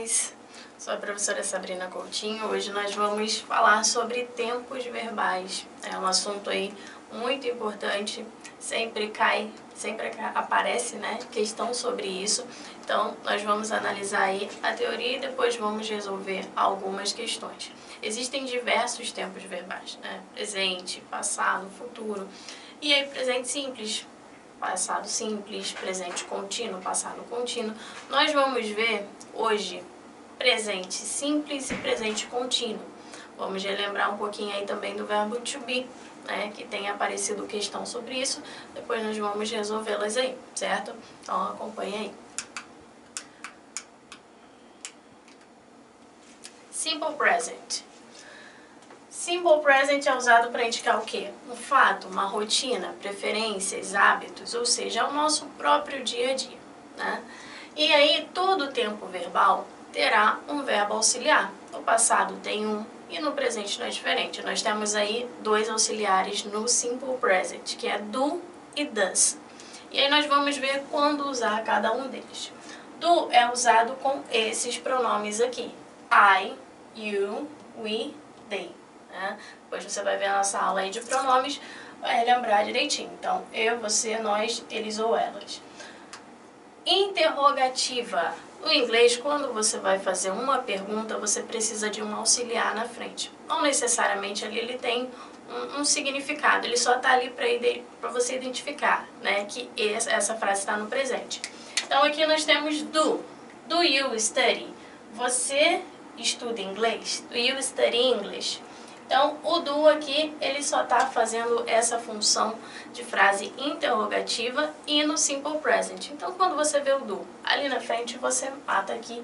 vocês? Sou a professora Sabrina Coutinho. Hoje nós vamos falar sobre tempos verbais. É um assunto aí muito importante, sempre aparece, né, questão sobre isso. Então, nós vamos analisar aí a teoria e depois vamos resolver algumas questões. Existem diversos tempos verbais, né? Presente, passado, futuro. E aí, presente simples, passado simples, presente contínuo, passado contínuo. Nós vamos ver hoje presente simples e presente contínuo. Vamos relembrar um pouquinho aí também do verbo to be, né, que tem aparecido questão sobre isso. Depois nós vamos resolvê-las aí, certo? Então acompanha aí. Simple present. Simple present é usado para indicar o quê? Um fato, uma rotina, preferências, hábitos, ou seja, o nosso próprio dia a dia, né? E aí, todo tempo verbal terá um verbo auxiliar. No passado tem um e no presente não é diferente. Nós temos aí dois auxiliares no simple present, que é do e does. E aí nós vamos ver quando usar cada um deles. Do é usado com esses pronomes aqui. I, you, we, they. Né? Depois você vai ver a nossa aula aí de pronomes, vai lembrar direitinho. Então, eu, você, nós, eles ou elas. Interrogativa. No inglês, quando você vai fazer uma pergunta, você precisa de um auxiliar na frente. Não necessariamente ali ele tem um significado, ele só está ali para você identificar, né, que essa frase está no presente. Então, aqui nós temos do. Do you study? Você estuda inglês? Do you study English? Então, o do aqui, ele só está fazendo essa função de frase interrogativa e no simple present. Então, quando você vê o do ali na frente, você mata aqui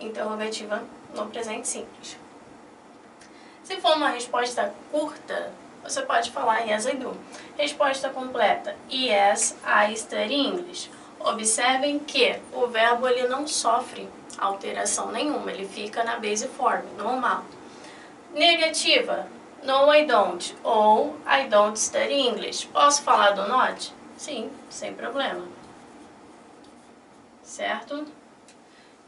interrogativa no presente simples. Se for uma resposta curta, você pode falar yes, I do. Resposta completa, yes, I study English. Observem que o verbo ele não sofre alteração nenhuma, ele fica na base form, normal. Negativa, no I don't, ou I don't study English. Posso falar do not? Sim, sem problema. Certo?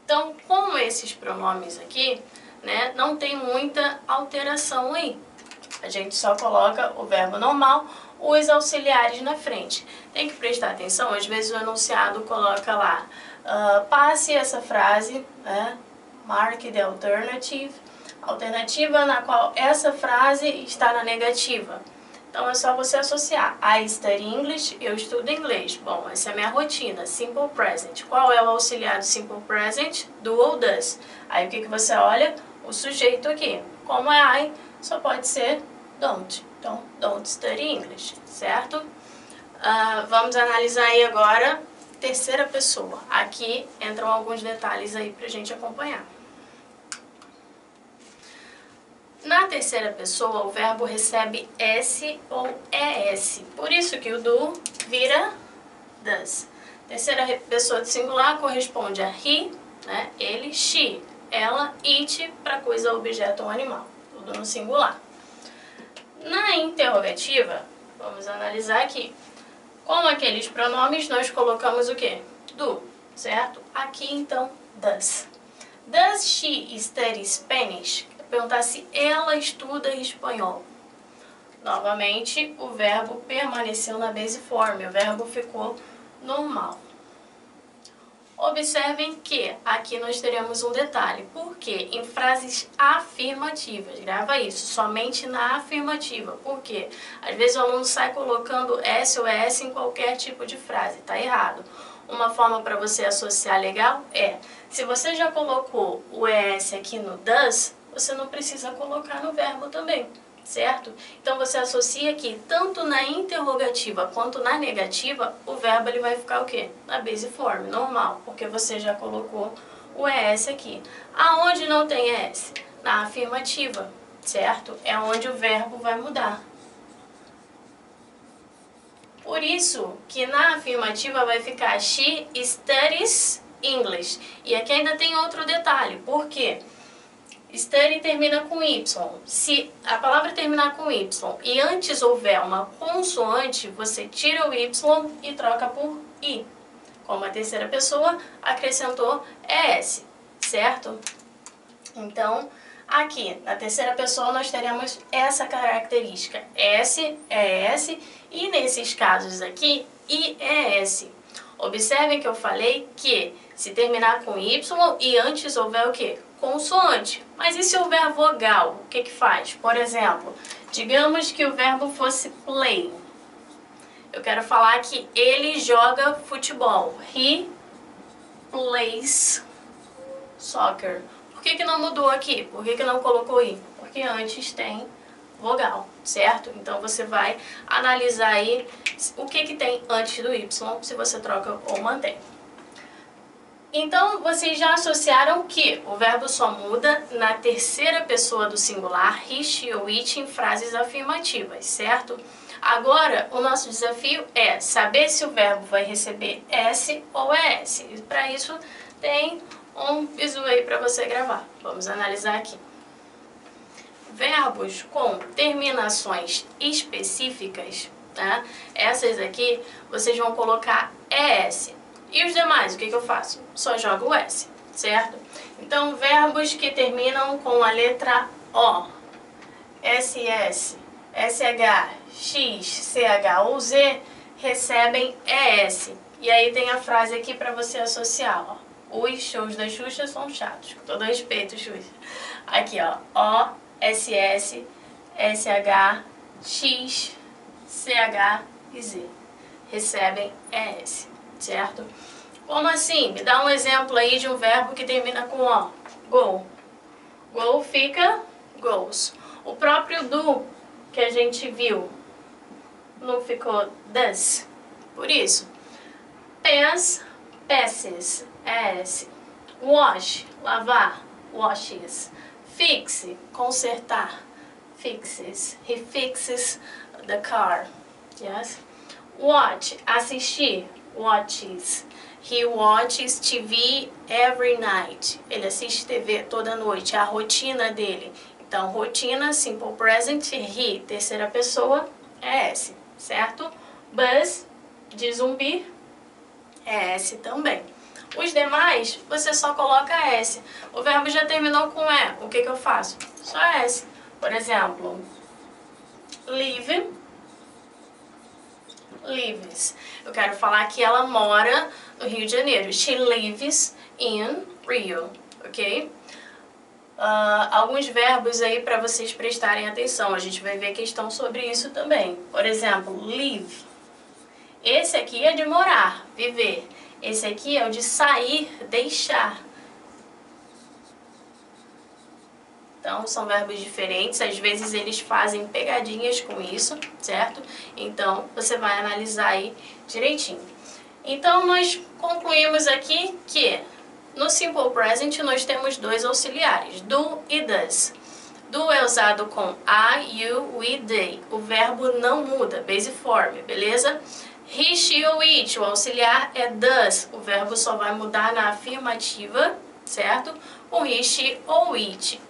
Então, com esses pronomes aqui, né, não tem muita alteração aí. A gente só coloca o verbo normal, os auxiliares na frente. Tem que prestar atenção, às vezes o enunciado coloca lá, passe essa frase, né, mark the alternative, alternativa na qual essa frase está na negativa. Então é só você associar. I study English, eu estudo inglês. Bom, essa é a minha rotina, simple present. Qual é o auxiliar do simple present? Do ou does. Aí o que você olha? O sujeito aqui. Como é I, só pode ser don't. Então, don't study English, certo? Vamos analisar aí agora terceira pessoa. Aqui entram alguns detalhes aí pra gente acompanhar. Na terceira pessoa, o verbo recebe S ou ES. Por isso que o do vira does. Terceira pessoa de singular corresponde a he, né, ele, she, ela, it, para coisa, objeto ou animal. Tudo no singular. Na interrogativa, vamos analisar aqui. Com aqueles pronomes, nós colocamos o quê? Do, certo? Aqui, então, does. Does she study Spanish? Perguntar se ela estuda espanhol. Novamente, o verbo permaneceu na base form, o verbo ficou normal. Observem que aqui nós teremos um detalhe, porque em frases afirmativas, grava isso, somente na afirmativa, porque às vezes o aluno sai colocando S ou ES em qualquer tipo de frase, tá errado. Uma forma para você associar legal é, se você já colocou o ES aqui no does, você não precisa colocar no verbo também, certo? Então você associa que tanto na interrogativa quanto na negativa, o verbo ele vai ficar o quê? Na base form, normal, porque você já colocou o ES aqui. Aonde não tem ES? Na afirmativa, certo? É onde o verbo vai mudar. Por isso que na afirmativa vai ficar she studies English. E aqui ainda tem outro detalhe, por quê? Study termina com Y. Se a palavra terminar com Y e antes houver uma consoante, você tira o Y e troca por I. Como a terceira pessoa acrescentou ES, certo? Então, aqui, na terceira pessoa, nós teremos essa característica. S é S e, nesses casos aqui, I é S. Observem que eu falei que se terminar com Y e antes houver o quê? Consoante. Mas e se houver vogal? O que que faz? Por exemplo, digamos que o verbo fosse play. Eu quero falar que ele joga futebol. He plays soccer. Por que que não mudou aqui? Por que que não colocou I? Porque antes tem vogal, certo? Então você vai analisar aí o que que tem antes do Y, se você troca ou mantém. Então vocês já associaram que o verbo só muda na terceira pessoa do singular, he, she ou it, em frases afirmativas, certo? Agora, o nosso desafio é saber se o verbo vai receber S ou ES. E para isso tem um bizu aí para você gravar. Vamos analisar aqui. Verbos com terminações específicas, tá? Essas aqui vocês vão colocar ES. E os demais, o que que eu faço? Só jogo o S, certo? Então, verbos que terminam com a letra O, SS, SH, X, CH ou Z recebem ES. E aí tem a frase aqui para você associar, ó. Os shows da Xuxa são chatos. Com todo respeito, Xuxa. Aqui, ó. O, SS, SH, X, CH e Z recebem ES, certo? Como assim? Me dá um exemplo aí de um verbo que termina com O. Go. Go fica goes. O próprio do que a gente viu não ficou does? Por isso. Pens, passes, S. Wash, lavar, washes. Fix, consertar, fixes. He fixes the car. Yes. Watch, assistir, watches. He watches TV every night. Ele assiste TV toda noite, é a rotina dele. Então, rotina, simple present, he, terceira pessoa, é S, certo? Buzz, de zumbi, é S também. Os demais, você só coloca S. O verbo já terminou com E. O que que eu faço? Só S. Por exemplo, live, lives. Eu quero falar que ela mora no Rio de Janeiro. She lives in Rio, ok? Alguns verbos aí para vocês prestarem atenção. A gente vai ver questão sobre isso também. Por exemplo, live. Esse aqui é de morar, viver. Esse aqui é o de sair, deixar. Então, são verbos diferentes. Às vezes eles fazem pegadinhas com isso, certo? Então, você vai analisar aí direitinho. Então, nós concluímos aqui que no Simple Present nós temos dois auxiliares, do e does. Do é usado com I, you, we, they. O verbo não muda, base form, beleza? He, she ou it, o auxiliar é does. O verbo só vai mudar na afirmativa, certo? O he, she ou it.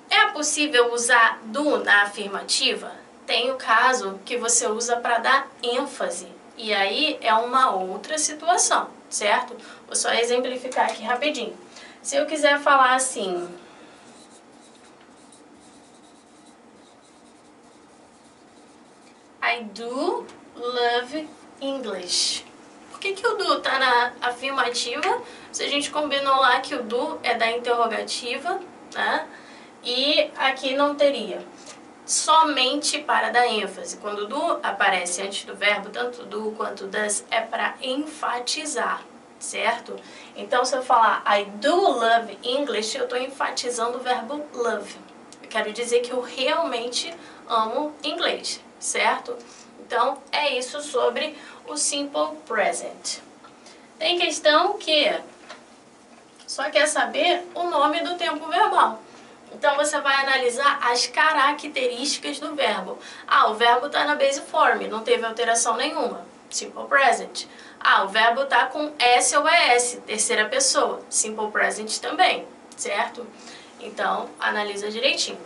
É possível usar do na afirmativa? Tem o caso que você usa para dar ênfase. E aí é uma outra situação, certo? Vou só exemplificar aqui rapidinho. Se eu quiser falar assim... I do love English. Por que que o do tá na afirmativa? Se a gente combinou lá que o do é da interrogativa, né? E aqui não teria. Somente para dar ênfase. Quando o do aparece antes do verbo, tanto do quanto does, é para enfatizar, certo? Então, se eu falar I do love English, eu estou enfatizando o verbo love. Eu quero dizer que eu realmente amo inglês, certo? Então, é isso sobre o Simple Present. Tem questão que só quer saber o nome do tempo verbal. Então, você vai analisar as características do verbo. Ah, o verbo está na base form, não teve alteração nenhuma. Simple Present. Ah, o verbo está com S ou ES, terceira pessoa. Simple Present também, certo? Então, analisa direitinho.